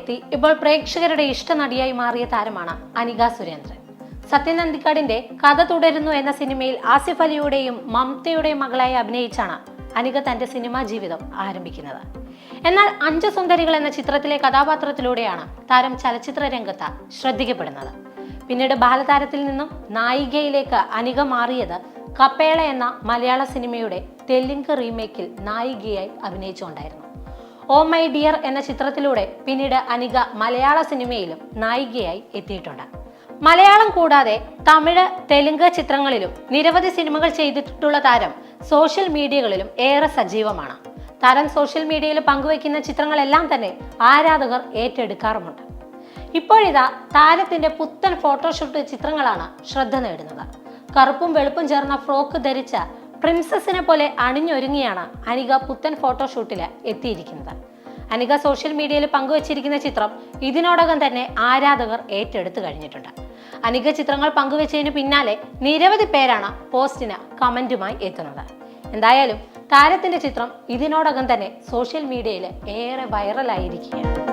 എത്തി ഇപ്പോൾ പ്രേക്ഷകരുടെ ഇഷ്ടനടിയായി മാറിയ താരമാണ് അനിക സുരേന്ദ്രൻ. സത്യൻ അന്തിക്കാടിന്റെ കഥ തുടരുന്നു എന്ന സിനിമയിൽ ആസിഫ് അലിയുടെയും മമതയുടെയും മകളായി അഭിനയിച്ചാണ് അനിക തന്റെ സിനിമാ ജീവിതം ആരംഭിക്കുന്നത്. എന്നാൽ അഞ്ച് സുന്ദരികൾ എന്ന ചിത്രത്തിലെ കഥാപാത്രത്തിലൂടെയാണ് താരം ചലച്ചിത്ര രംഗത്ത് ശ്രദ്ധിക്കപ്പെടുന്നത്. പിന്നീട് ബാലതാരത്തിൽ നിന്നും നായികയിലേക്ക് അനിക മാറിയത് കപ്പേള എന്ന മലയാള സിനിമയുടെ തെലുങ്ക് റീമേക്കിൽ നായികയായി അഭിനയിച്ചുകൊണ്ടായിരുന്നു. ഓ മൈ ഡിയർ എന്ന ചിത്രത്തിലൂടെ പിന്നീട് അനിക മലയാള സിനിമയിലും നായികയായി എത്തിയിട്ടുണ്ട്. മലയാളം കൂടാതെ തമിഴ്, തെലുങ്ക് ചിത്രങ്ങളിലും നിരവധി സിനിമകൾ ചെയ്തിട്ടുള്ള താരം സോഷ്യൽ മീഡിയകളിലും ഏറെ സജീവമാണ്. താരം സോഷ്യൽ മീഡിയയിൽ പങ്കുവയ്ക്കുന്ന ചിത്രങ്ങളെല്ലാം തന്നെ ആരാധകർ ഏറ്റെടുക്കാറുമുണ്ട്. ഇപ്പോഴിതാ താരത്തിന്റെ പുത്തൻ ഫോട്ടോഷൂട്ട് ചിത്രങ്ങളാണ് ശ്രദ്ധ നേടുന്നത്. കറുപ്പും വെളുപ്പും ചേർന്ന ഫ്രോക്ക് ധരിച്ച പ്രിൻസസിനെ പോലെ അണിഞ്ഞൊരുങ്ങിയാണ് അനിക പുത്തൻ ഫോട്ടോഷൂട്ടിൽ എത്തിയിരിക്കുന്നത്. അനിക സോഷ്യൽ മീഡിയയിൽ പങ്കുവച്ചിരിക്കുന്ന ചിത്രം ഇതിനോടകം തന്നെ ആരാധകർ ഏറ്റെടുത്തു കഴിഞ്ഞിട്ടുണ്ട്. അനിക ചിത്രങ്ങൾ പങ്കുവച്ചതിന് പിന്നാലെ നിരവധി പേരാണ് പോസ്റ്റിന് കമന്റുമായി എത്തുന്നത്. എന്തായാലും താരത്തിന്റെ ചിത്രം ഇതിനോടകം തന്നെ സോഷ്യൽ മീഡിയയിൽ ഏറെ വൈറലായിരിക്കുകയാണ്.